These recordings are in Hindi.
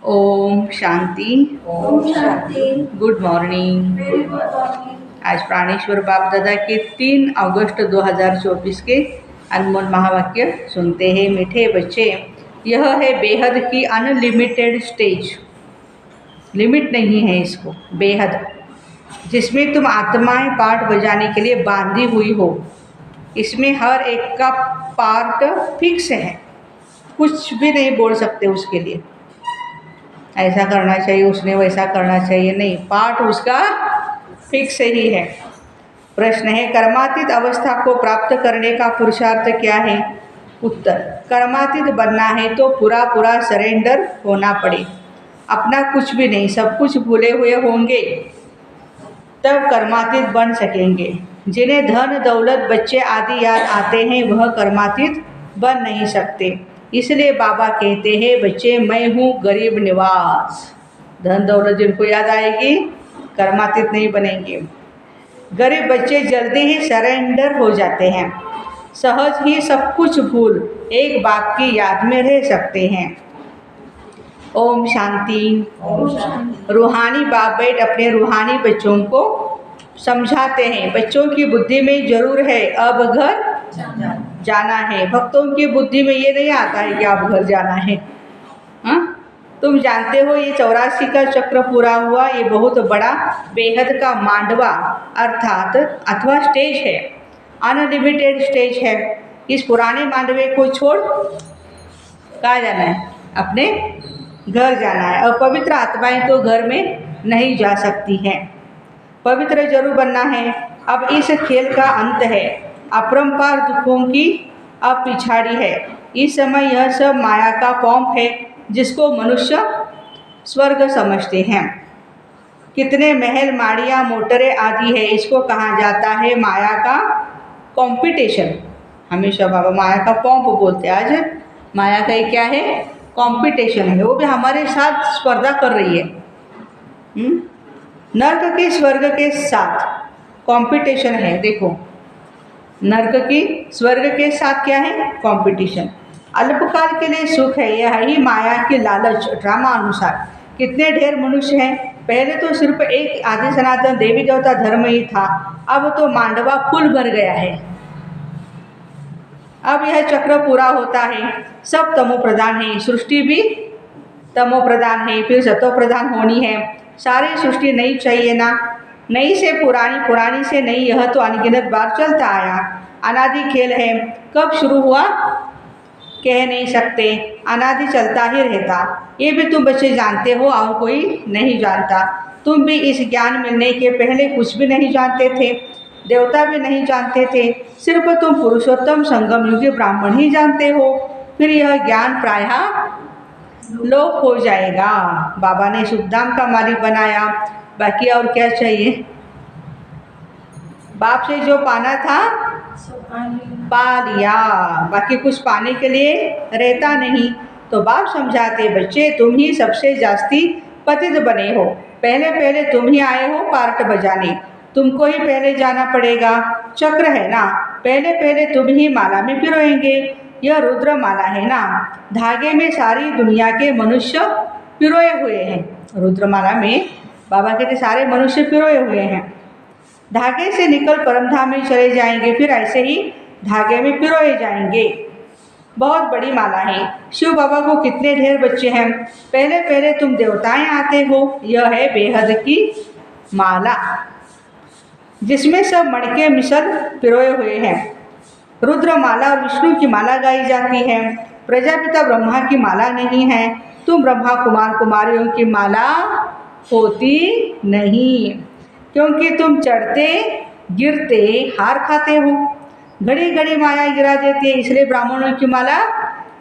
ओम शांति। ओम शांति। Good morning. Very good morning. आज प्राणेश्वर बाप दादा के 3 अगस्त 2024 के अनमोल महावाक्य सुनते हैं। मीठे बच्चे, यह है बेहद की अनलिमिटेड स्टेज। लिमिट नहीं है इसको, बेहद, जिसमें तुम आत्माएं पार्ट बजाने के लिए बांधी हुई हो। इसमें हर एक का पार्ट फिक्स है, कुछ भी नहीं बोल सकते उसके लिए ऐसा करना चाहिए, उसने वैसा करना चाहिए, नहीं, पार्ट उसका फिक्स ही है। प्रश्न है, कर्मातीत अवस्था को प्राप्त करने का पुरुषार्थ क्या है? उत्तर, कर्मातीत बनना है तो पूरा पूरा सरेंडर होना पड़े। अपना कुछ भी नहीं, सब कुछ भूले हुए होंगे तब कर्मातीत बन सकेंगे। जिन्हें धन दौलत बच्चे आदि याद आते हैं वह कर्मातीत बन नहीं सकते। इसलिए बाबा कहते हैं, बच्चे मैं हूँ गरीब निवास। धन दौलत जिनको याद आएगी कर्मातीत नहीं बनेंगे। गरीब बच्चे जल्दी ही सरेंडर हो जाते हैं, सहज ही सब कुछ भूल एक बाप की याद में रह सकते हैं। ओम शांति। ओम शांति। रूहानी बाप बैठ अपने रूहानी बच्चों को समझाते हैं। बच्चों की बुद्धि में जरूर है अब घर जाना है, भक्तों की बुद्धि में ये नहीं आता है कि आप घर जाना है। हाँ, तुम जानते हो ये 84 का चक्र पूरा हुआ, ये बहुत बड़ा बेहद का मांडवा अर्थात अथवा स्टेज है, अनलिमिटेड स्टेज है। इस पुराने मांडवे को छोड़ कहाँ जाना है? अपने घर जाना है। और पवित्र आत्माएं तो घर में नहीं जा सकती हैं, पवित्र जरूर बनना है। अब इस खेल का अंत है, अपरंपार दुखों की अब पिछाड़ी है। इस समय यह सब माया का पंप है जिसको मनुष्य स्वर्ग समझते हैं। कितने महल माड़ियाँ मोटरें आदि है, इसको कहा जाता है माया का कंपटीशन। हमेशा बाबा माया का पंप बोलते हैं। आज माया का ये क्या है? कंपटीशन है, वो भी हमारे साथ स्पर्धा कर रही है। नर्क के स्वर्ग के साथ कंपटीशन है। देखो, नर्क की स्वर्ग के साथ क्या है? कंपटीशन। अल्पकाल के लिए सुख है, यह ही माया की लालच। ड्रामा अनुसार कितने ढेर मनुष्य हैं। पहले तो सिर्फ एक आदि सनातन देवी देवता धर्म ही था, अब तो मांडवा फुल भर गया है। अब यह चक्र पूरा होता है, सब तमो प्रधान है, सृष्टि भी तमो प्रधान है, फिर सतो प्रधान होनी है। सारी सृष्टि नई चाहिए ना, नई से पुरानी, पुरानी से नई, यह तो अनगिनत बार चलता आया। अनादि खेल है, कब शुरू हुआ कह नहीं सकते, अनादि चलता ही रहता। ये भी तुम बच्चे जानते हो और कोई नहीं जानता। तुम भी इस ज्ञान मिलने के पहले कुछ भी नहीं जानते थे, देवता भी नहीं जानते थे, सिर्फ तुम पुरुषोत्तम संगम युगी ब्राह्मण ही जानते हो। फिर यह ज्ञान प्रायः लोप हो जाएगा। बाबा ने सुखधाम का मालिक बनाया, बाकी और क्या चाहिए? बाप से जो पाना था पा लिया, बाकी कुछ पाने के लिए रहता नहीं। तो बाप समझाते, बच्चे तुम ही सबसे जास्ती पतित बने हो, पहले पहले तुम ही आए हो पार्ट बजाने, तुमको ही पहले जाना पड़ेगा। चक्र है ना, पहले पहले तुम ही माला में पिरोएंगे। यह रुद्र माला है ना, धागे में सारी दुनिया के मनुष्य पिरोए हुए हैं। रुद्र माला में बाबा कहते सारे मनुष्य पिरोए हुए हैं। धागे से निकल परमधाम में चले जाएंगे, फिर ऐसे ही धागे में पिरोए जाएंगे। बहुत बड़ी माला है। शिव बाबा को कितने ढेर बच्चे हैं, पहले पहले तुम देवताएं आते हो। यह है बेहद की माला, जिसमें सब मणके मिसल पिरोए हुए हैं। रुद्र माला और विष्णु की माला गाई जाती है, प्रजापिता ब्रह्मा की माला नहीं है। तुम ब्रह्मा कुमार कुमारियों की माला होती नहीं, क्योंकि तुम चढ़ते गिरते हार खाते हो। घड़ी घड़ी माया गिरा देती है, इसलिए ब्राह्मणों की माला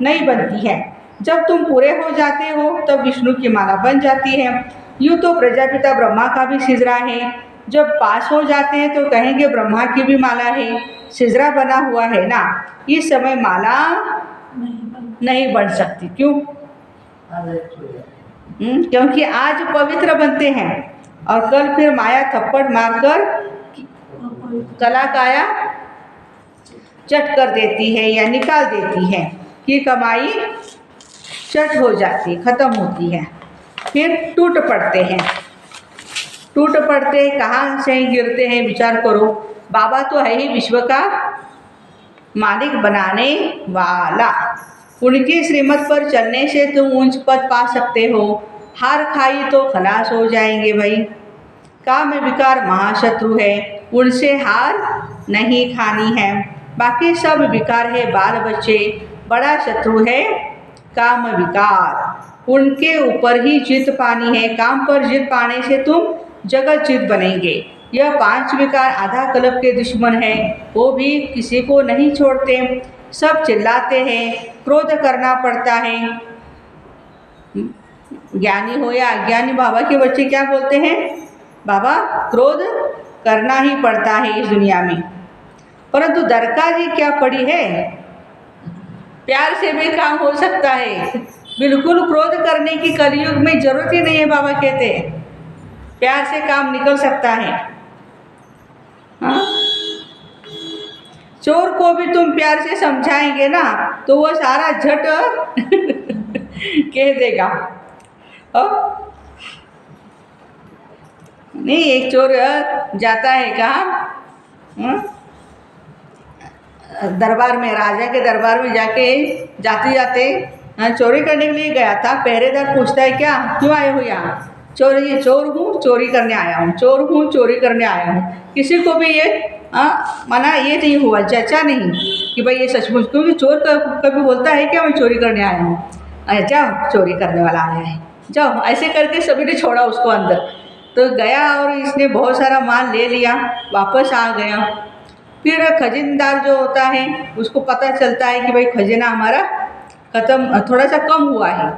नहीं बनती है। जब तुम पूरे हो जाते हो तब विष्णु की माला बन जाती है। यूँ तो प्रजापिता ब्रह्मा का भी सिजरा है, जब पास हो जाते हैं तो कहेंगे ब्रह्मा की भी माला है, सिजरा बना हुआ है ना। इस समय माला नहीं बन सकती। क्यों? क्योंकि आज पवित्र बनते हैं और कल फिर माया थप्पड़ मारकर कला काया चट कर देती है या निकाल देती है कि कमाई चट हो जाती, खत्म होती है। फिर टूट पड़ते हैं। टूट पड़ते कहाँ से गिरते हैं, विचार करो। बाबा तो है ही विश्व का मालिक बनाने वाला। उनकी श्रीमत पर चलने से तुम ऊंच पद पा सकते हो। हार खाई तो खलास हो जाएंगे भाई। काम विकार महाशत्रु है, उनसे हार नहीं खानी है। बाकी सब विकार है बाल बच्चे, बड़ा शत्रु है काम विकार। उनके ऊपर ही जीत पानी है। काम पर जीत पाने से तुम जगत जीत बनेंगे। यह 5 विकार आधा कल्प के दुश्मन है, वो भी किसी को नहीं छोड़ते। सब चिल्लाते हैं, क्रोध करना पड़ता है। ज्ञानी हो या अज्ञानी, बाबा के बच्चे क्या बोलते हैं, बाबा क्रोध करना ही पड़ता है इस दुनिया में। परंतु दरकारी क्या पड़ी है, प्यार से भी काम हो सकता है। बिल्कुल क्रोध करने की कलयुग में जरूरत ही नहीं है, बाबा कहते हैं प्यार से काम निकल सकता है। हाँ? चोर को भी तुम प्यार से समझाएंगे ना तो वो सारा झट कह देगा। नहीं, एक चोर जाता है कहाँ, दरबार में, राजा के दरबार में जाके जाते जाते चोरी करने के लिए गया था। पहरेदार पूछता है क्या, क्यों आए हो यहाँ? चोर हूँ, चोरी करने आया हूँ, चोर हूँ, चोरी करने आया हूँ। किसी को भी ये मना ये नहीं हुआ, जचा नहीं कि भाई ये सचमुच, क्योंकि चोर कभी बोलता है क्या मैं चोरी करने आया हूँ, जाओ चोरी करने वाला आया है, जाओ। ऐसे करके सभी ने छोड़ा उसको अंदर। तो गया और इसने बहुत सारा माल ले लिया, वापस आ गया। फिर खजीनदार जो होता है उसको पता चलता है कि भाई खजाना हमारा ख़त्म, थोड़ा सा कम हुआ है,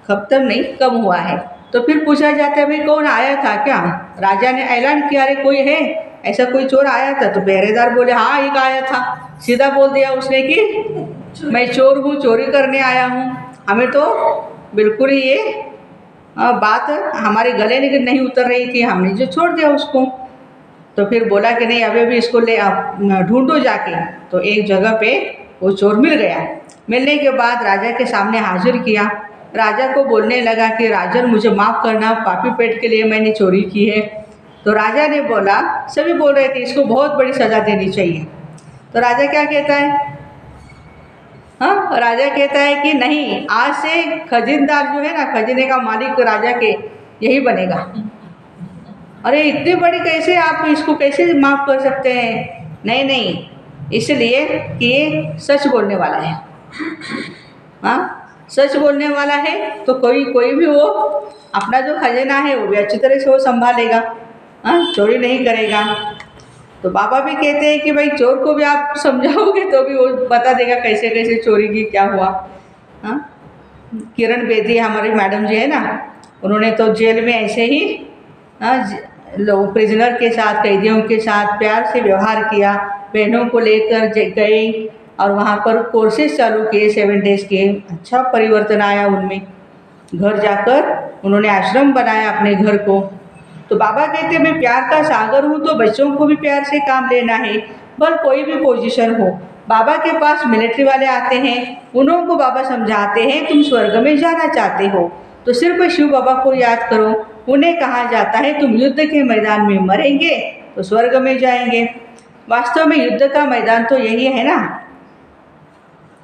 खत्म नहीं कम हुआ है। तो फिर पूछा जाता है भाई कौन आया था क्या? राजा ने ऐलान किया, अरे कोई है, ऐसा कोई चोर आया था? तो पहरेदार बोले हाँ एक आया था। सीधा बोल दिया उसने कि मैं चोर हूँ, चोरी करने आया हूँ। हमें तो बिल्कुल ही ये बात हमारे गले नहीं उतर रही थी, हमने जो छोड़ दिया उसको। तो फिर बोला कि नहीं अभी भी इसको ले आप ढूंढो जाके। तो एक जगह पे वो चोर मिल गया। मिलने के बाद राजा के सामने हाजिर किया। राजा को बोलने लगा कि राजन मुझे माफ़ करना, पापी पेट के लिए मैंने चोरी की है। तो राजा ने बोला, सभी बोल रहे थे इसको बहुत बड़ी सज़ा देनी चाहिए। तो राजा क्या कहता है, हाँ राजा कहता है कि नहीं, आज से खजीनदार जो है ना, खजीने का मालिक राजा के यही बनेगा। अरे इतनी बड़ी कैसे, आप इसको कैसे माफ़ कर सकते हैं? नहीं नहीं, इसलिए कि ये सच बोलने वाला है। हाँ सच बोलने वाला है तो कोई भी वो अपना जो खजाना है वो भी अच्छी तरह से वो संभालेगा, हाँ चोरी नहीं करेगा। तो बाबा भी कहते हैं कि भाई चोर को भी आप समझाओगे तो भी वो बता देगा कैसे कैसे चोरी की क्या हुआ। हाँ किरण बेदी हमारी मैडम जी है ना, उन्होंने तो जेल में ऐसे ही लोग प्रिजनर के साथ, कैदियों के साथ प्यार से व्यवहार किया। बहनों को लेकर गई और वहाँ पर कोर्सेज चालू किए 7 डेज़ के। अच्छा परिवर्तन आया उनमें। घर जाकर उन्होंने आश्रम बनाया अपने घर को। तो बाबा कहते मैं प्यार का सागर हूँ, तो बच्चों को भी प्यार से काम लेना है, भले कोई भी पोजीशन हो। बाबा के पास मिलिट्री वाले आते हैं, उन्हों को बाबा समझाते हैं तुम स्वर्ग में जाना चाहते हो तो सिर्फ शिव बाबा को याद करो। उन्हें कहा जाता है तुम युद्ध के मैदान में मरेंगे तो स्वर्ग में जाएंगे। वास्तव में युद्ध का मैदान तो यही है ना।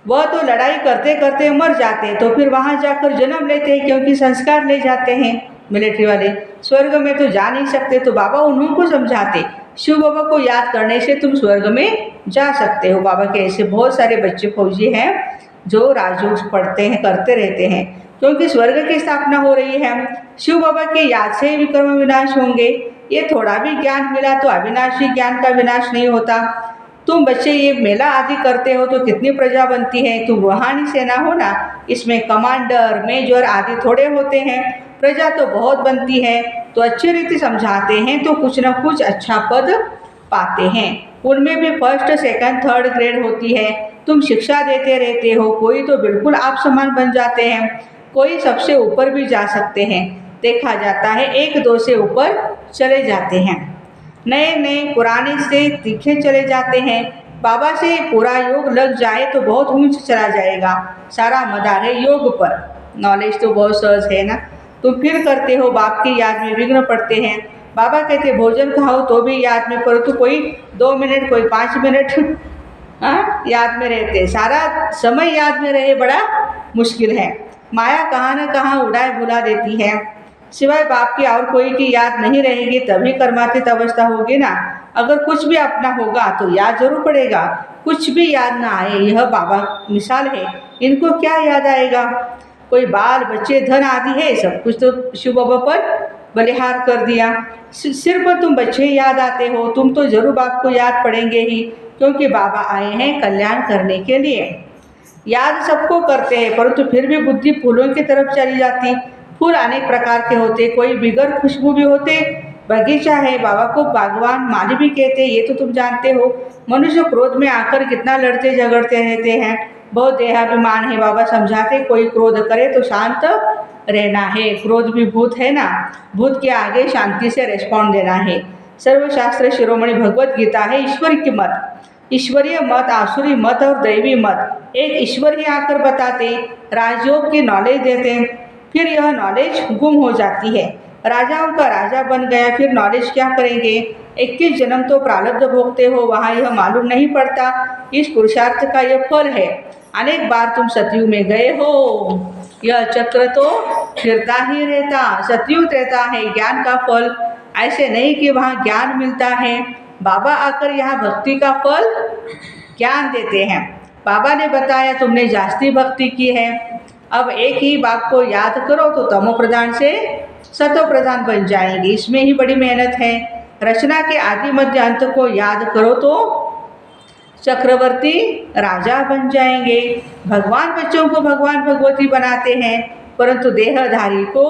वह तो लड़ाई करते करते मर जाते हैं तो फिर वहाँ जाकर जन्म लेते हैं, क्योंकि संस्कार ले जाते हैं मिलिट्री वाले। स्वर्ग में तो जा नहीं सकते, तो बाबा उन्हों को समझाते शिव बाबा को याद करने से तुम स्वर्ग में जा सकते हो। बाबा के ऐसे बहुत सारे बच्चे फौजी हैं जो राजयोग पढ़ते हैं, करते रहते हैं, क्योंकि स्वर्ग की स्थापना हो रही है। शिव बाबा के याद से विक्रम विनाश होंगे। ये थोड़ा भी ज्ञान मिला तो अविनाशी ज्ञान का विनाश नहीं होता। तुम बच्चे ये मेला आदि करते हो तो कितनी प्रजा बनती है। तुम रूहानी सेना हो ना, इसमें कमांडर मेजर आदि थोड़े होते हैं, प्रजा तो बहुत बनती है। तो अच्छी रीति समझाते हैं तो कुछ न कुछ अच्छा पद पाते हैं। उनमें भी फर्स्ट सेकंड थर्ड ग्रेड होती है। तुम शिक्षा देते रहते हो, कोई तो बिल्कुल आप समान बन जाते हैं, कोई सबसे ऊपर भी जा सकते हैं। देखा जाता है 1-2 से ऊपर चले जाते हैं, नए नए पुराने से तीखे चले जाते हैं। बाबा से पूरा योग लग जाए तो बहुत ऊंच चला जाएगा। सारा मदार है योग पर। नॉलेज तो बहुत सहज है ना। तुम फिर करते हो, बाप की याद में विघ्न पड़ते हैं। बाबा कहते भोजन खाओ तो भी याद में, परंतु कोई 2 मिनट कोई 5 मिनट याद में रहते, सारा समय याद में रहे बड़ा मुश्किल है। माया कहाँ न कहाँ उड़ाए भुला देती है। सिवाय बाप की और कोई की याद नहीं रहेगी तभी कर्मातीत अवस्था होगी ना। अगर कुछ भी अपना होगा तो याद जरूर पड़ेगा, कुछ भी याद ना आए यह बाबा मिसाल है, इनको क्या याद आएगा। कोई बाल बच्चे धन आदि है, सब कुछ तो शिव बाबा पर बलिहार कर दिया। सिर्फ तुम बच्चे याद आते हो, तुम तो जरूर बाप को याद पड़ेंगे ही, क्योंकि बाबा आए हैं कल्याण करने के लिए। याद सबको करते हैं, परंतु फिर भी बुद्धि फूलों की तरफ चली जाती। फूल अनेक प्रकार के होते, कोई बिगर खुशबू भी होते। बगीचा है, बाबा को बागवान माली भी कहते, ये तो तुम जानते हो। मनुष्य क्रोध में आकर कितना लड़ते झगड़ते रहते हैं, बहुत देहाभिमान है। बाबा समझाते कोई क्रोध करे तो शांत रहना है, क्रोध भी भूत है ना, भूत के आगे शांति से रिस्पॉन्ड देना है। सर्वशास्त्र शिरोमणि भगवत गीता है ईश्वर की मत, ईश्वरीय मत, आसुरी मत और दैवी मत। एक ईश्वर ही आकर बताते, राजयोग की नॉलेज देते, फिर यह नॉलेज गुम हो जाती है। राजाओं का राजा बन गया, फिर नॉलेज क्या करेंगे। 21 जन्म तो प्रारब्ध भोगते हो, वहाँ यह मालूम नहीं पड़ता। इस पुरुषार्थ का यह फल है। अनेक बार तुम सतयुग में गए हो, यह चक्र तो फिरता ही रहता। सतयुग रहता है ज्ञान का फल, ऐसे नहीं कि वहाँ ज्ञान मिलता है। बाबा आकर यहाँ भक्ति का फल ज्ञान देते हैं। बाबा ने बताया तुमने जास्ती भक्ति की है, अब एक ही बाप को याद करो तो तमो प्रधान से सतो प्रधान बन जाएंगे। इसमें ही बड़ी मेहनत है। रचना के आदि मध्य अंत को याद करो तो चक्रवर्ती राजा बन जाएंगे। भगवान बच्चों को भगवान भगवती बनाते हैं, परंतु देहधारी को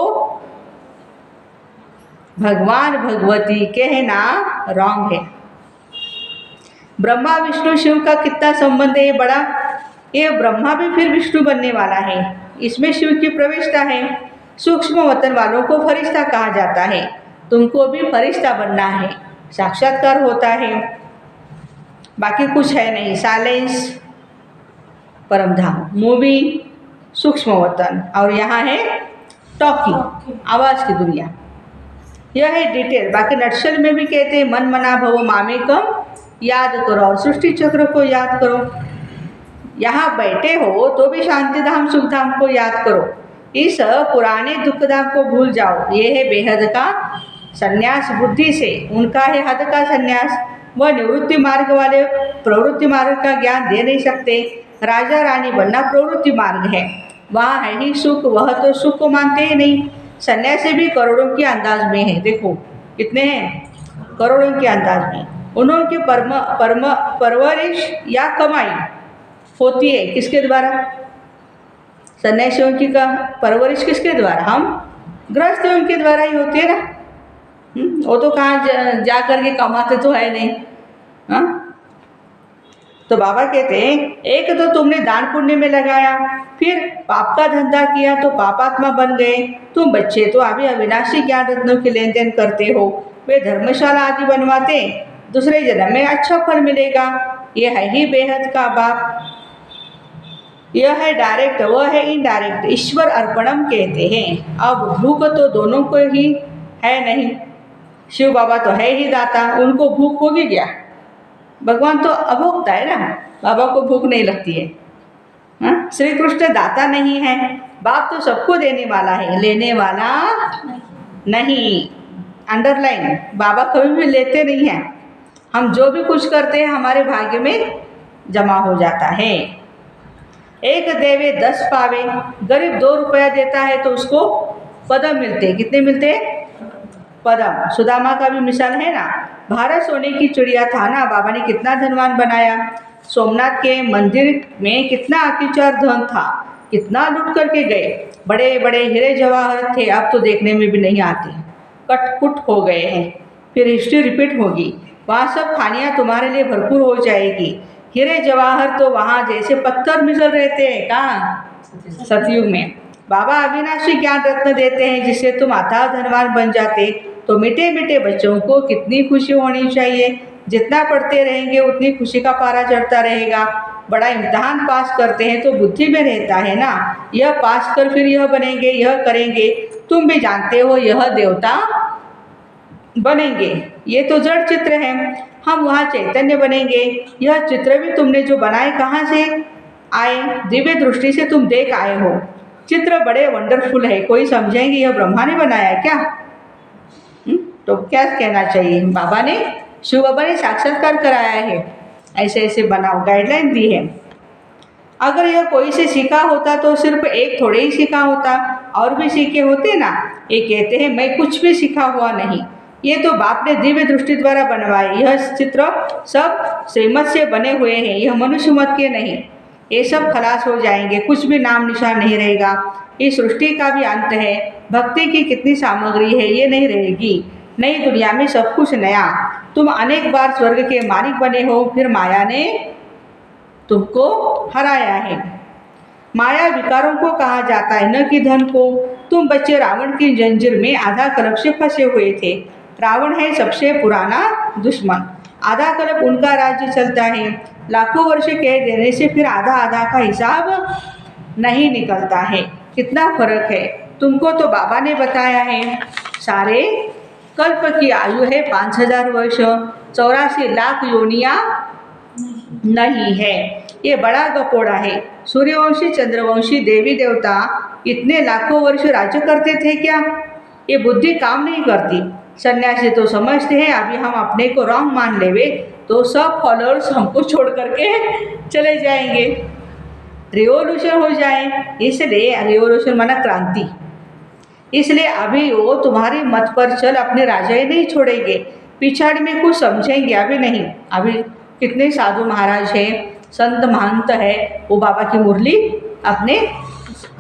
भगवान भगवती कहना रॉन्ग है। ब्रह्मा विष्णु शिव का कितना संबंध है बड़ा, ये ब्रह्मा भी फिर विष्णु बनने वाला है, इसमें शिव की प्रविष्टा है। सूक्ष्म वतन वालों को फरिश्ता कहा जाता है, तुमको भी फरिश्ता बनना है, साक्षात्कार होता है, बाकी कुछ है नहीं। साइलेंस परमधाम, मूवी सूक्ष्म वतन, और यहाँ है टॉकी आवाज़ की दुनिया। यह है डिटेल। बाकी नटशल में भी कहते हैं मन मना भव मामेकम याद करो और सृष्टि चक्र को याद करो। यहाँ बैठे हो तो भी शांति धाम सुख धाम को याद करो, इस पुराने दुख धाम को भूल जाओ। ये है बेहद का संन्यास बुद्धि से, उनका है हद का संन्यास। वह निवृत्ति मार्ग वाले प्रवृत्ति मार्ग का ज्ञान दे नहीं सकते। राजा रानी बनना प्रवृत्ति मार्ग है, वहाँ है ही सुख, वह तो सुख को मानते ही नहीं। सन्यासी भी करोड़ों के अंदाज में है, देखो कितने हैं, करोड़ों के अंदाज में। उन्होंने परवरिश या कमाई होती है किसके द्वारा, सन्यासियों की का परवरिश किसके द्वारा, हम गृहस्थियों के द्वारा ही होती है ना। वो तो कहाँ जा कर के कमाते तो है नहीं। हाँ, तो बाबा कहते हैं एक तो तुमने दान पुण्य में लगाया, फिर पाप का धंधा किया तो पापात्मा बन गए। तुम बच्चे तो अभी अविनाशी ज्ञान रत्नों की लेन देन करते हो, वे धर्मशाला आदि बनवाते, दूसरे जन्म में अच्छा फल मिलेगा। यह है ही बेहद का बाप। यह है डायरेक्ट, वह है इनडायरेक्ट, ईश्वर अर्पणम कहते हैं। अब भूख तो दोनों को ही है नहीं, शिव बाबा तो है ही दाता, उनको भूख होगी क्या, भगवान तो अभोक्ता है ना, बाबा को भूख नहीं लगती है। हाँ, श्री कृष्ण दाता नहीं है, बाप तो सबको देने वाला है, लेने वाला नहीं। अंडरलाइन, बाबा कभी भी लेते नहीं हैं। हम जो भी कुछ करते हैं हमारे भाग्य में जमा हो जाता है। एक देवे 10 पावे, गरीब 2 रुपया देता है तो उसको पदम मिलते, कितने मिलते, पदम। सुदामा का भी मिसाल है ना। भारत सोने की चिड़िया था ना, बाबा ने कितना धनवान बनाया। सोमनाथ के मंदिर में कितना अतिचार धन था, कितना लूट करके गए, बड़े बड़े हीरे जवाहर थे, अब तो देखने में भी नहीं आते, कटकुट हो गए हैं। फिर हिस्ट्री रिपीट होगी, वहाँ सब खानियाँ तुम्हारे लिए भरपूर हो जाएगी। हीरे जवाहर तो वहाँ जैसे पत्थर मिसल रहते हैं, कहाँ, सतयुग में। बाबा अविनाशी ज्ञान रत्न देते हैं जिससे तुम अथाह धनवान बन जाते। तो मीठे मीठे बच्चों को कितनी खुशी होनी चाहिए, जितना पढ़ते रहेंगे उतनी खुशी का पारा चढ़ता रहेगा। बड़ा इम्तहान पास करते हैं तो बुद्धि में रहता है ना, यह पास कर फिर यह बनेंगे, यह करेंगे, तुम भी जानते हो यह देवता बनेंगे। ये तो जड़ चित्र है, हम वहाँ चैतन्य बनेंगे। यह चित्र भी तुमने जो बनाए कहाँ से आए? दिव्य दृष्टि से तुम देख आए हो। चित्र बड़े वंडरफुल है, कोई समझेंगे यह ब्रह्मा ने बनाया क्या? तो क्या कहना चाहिए? बाबा ने, शिव बाबा ने साक्षात्कार कराया है, ऐसे ऐसे बनाओ, गाइडलाइन दी है। अगर यह कोई से सीखा होता तो सिर्फ एक थोड़े ही सीखा होता, और भी सीखे होते ना। ये कहते हैं मैं कुछ भी सीखा हुआ नहीं, ये तो बाप ने दिव्य दृष्टि द्वारा बनवाए। यह चित्र सब श्रीमत से बने हुए हैं, यह मनुष्य मत के नहीं। ये सब खलास हो जाएंगे, कुछ भी नाम निशान नहीं रहेगा। इस सृष्टि का भी अंत है। भक्ति की कितनी सामग्री है, ये नहीं रहेगी। नई दुनिया में सब कुछ नया। तुम अनेक बार स्वर्ग के मालिक बने हो, फिर माया ने तुमको हराया है। माया विकारों को कहा जाता है, न कि धन को। तुम बच्चे रावण की जंजीर में आधा कल्प से फंसे हुए थे। रावण है सबसे पुराना दुश्मन, आधा कल्प उनका राज्य चलता है। लाखों वर्ष कह देने से फिर आधा आधा का हिसाब नहीं निकलता है। कितना फर्क है, तुमको तो बाबा ने बताया है। सारे कल्प की आयु है 5000 वर्ष, 84 लाख योनियाँ नहीं है। ये बड़ा गपोड़ा है। सूर्यवंशी चंद्रवंशी देवी देवता इतने लाखों वर्ष राज्य करते थे क्या? ये बुद्धि काम नहीं करती। सन्यासी तो समझते हैं अभी हम अपने को रॉन्ग मान लेवे तो सब फॉलोअर्स हमको छोड़ करके चले जाएंगे, रिवोल्यूशन हो जाए। इसलिए रिवोल्यूशन माना क्रांति। इसलिए अभी वो तुम्हारी मत पर चल अपने राजा ही नहीं छोड़ेंगे, पिछाड़ी में कुछ समझेंगे, अभी नहीं। अभी कितने साधु महाराज हैं, संत महंत है, वो बाबा की मुरली अपने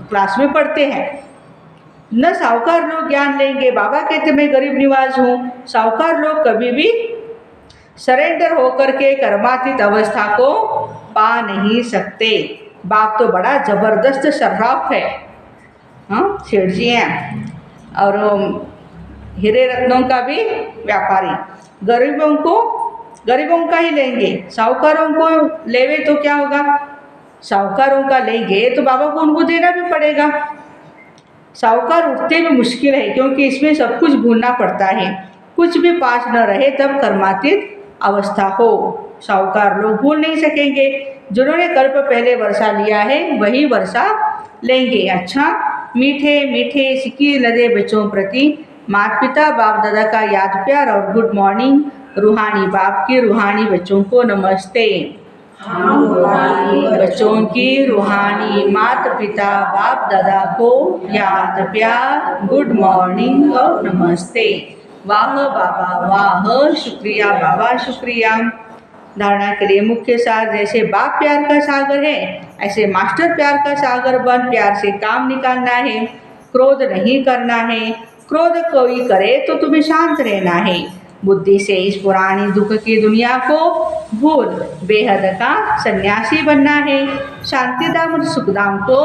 क्लास में पढ़ते हैं। न साहूकार लोग ज्ञान लेंगे। बाबा कहते मैं गरीब निवाज हूँ। साहूकार लोग कभी भी सरेंडर होकर के कर्मातीत अवस्था को पा नहीं सकते। बाप तो बड़ा जबरदस्त सर्राफ है, हाँ, सेठ जी हैं, और हीरे रत्नों का भी व्यापारी। गरीबों का ही लेंगे, साहूकारों को लेवे तो क्या होगा? साहूकारों का लेंगे तो बाबा को उनको देना भी पड़ेगा। साहूकार उठते भी मुश्किल है, क्योंकि इसमें सब कुछ भूलना पड़ता है। कुछ भी पास न रहे तब कर्मातीत अवस्था हो, साहूकार लोग भूल नहीं सकेंगे। जिन्होंने कल्प पहले वर्षा लिया है वही वर्षा लेंगे। अच्छा, मीठे मीठे सिक्की लदे बच्चों प्रति माता पिता बाप दादा का याद प्यार और गुड मॉर्निंग। रूहानी बाप की रूहानी बच्चों को नमस्ते। बच्चों की रूहानी माता पिता बाप दादा को याद प्यार, गुड मॉर्निंग और नमस्ते। वाह बाबा वाह, शुक्रिया बाबा शुक्रिया। धारणा के लिए मुख्य सार, जैसे बाप प्यार का सागर है ऐसे मास्टर प्यार का सागर बन। प्यार से काम निकालना है, क्रोध नहीं करना है। क्रोध कोई करे तो तुम्हें शांत रहना है। बुद्धि से इस पुरानी दुख की दुनिया को भूल बेहद का सन्यासी बनना है। शांतिधाम और सुखधाम को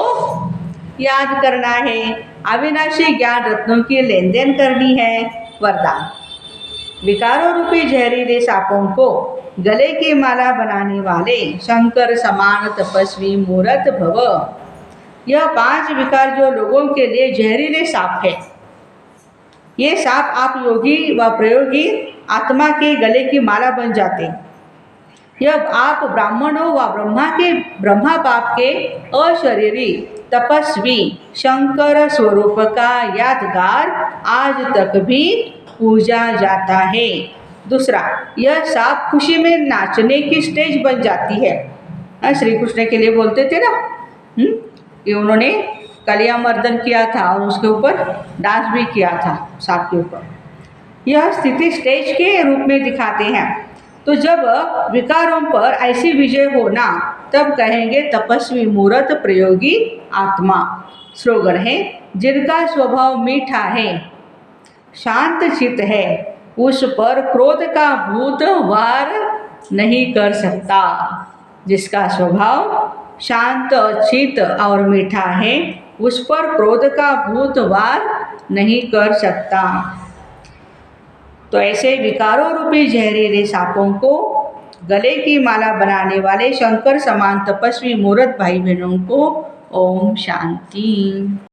याद करना है। अविनाशी ज्ञान रत्नों की लेन देन करनी है। वरदान, विकारों रूपी जहरीले सांपों को गले की माला बनाने वाले शंकर समान तपस्वी मूर्त भव। यह 5 विकार जो लोगों के लिए जहरीले सांप है, ये सांप आप योगी व प्रयोगी आत्मा के गले की माला बन जाते। जब आप ब्राह्मणों व ब्रह्मा बाप के अशरीरी तपस्वी शंकर स्वरूप का यादगार आज तक भी पूजा जाता है। दूसरा, यह सांप खुशी में नाचने की स्टेज बन जाती है। श्री कृष्ण के लिए बोलते थे ना कि उन्होंने कलिया मर्दन किया था और उसके ऊपर डांस भी किया था सांप के ऊपर। यह स्थिति स्टेज के रूप में दिखाते हैं। तो जब विकारों पर ऐसी विजय होना तब कहेंगे तपस्वी मूर्त प्रयोगी आत्मा। स्लोगन है, जिनका स्वभाव मीठा है, शांत चित्त है, उस पर क्रोध का भूत वार नहीं कर सकता। जिसका स्वभाव शांत चित्त और मीठा है, उस पर क्रोध का भूत वार नहीं कर सकता। तो ऐसे विकारों रूपी जहरीले सांपों को गले की माला बनाने वाले शंकर समान तपस्वी मूर्त भाई बहनों को ओम शांति।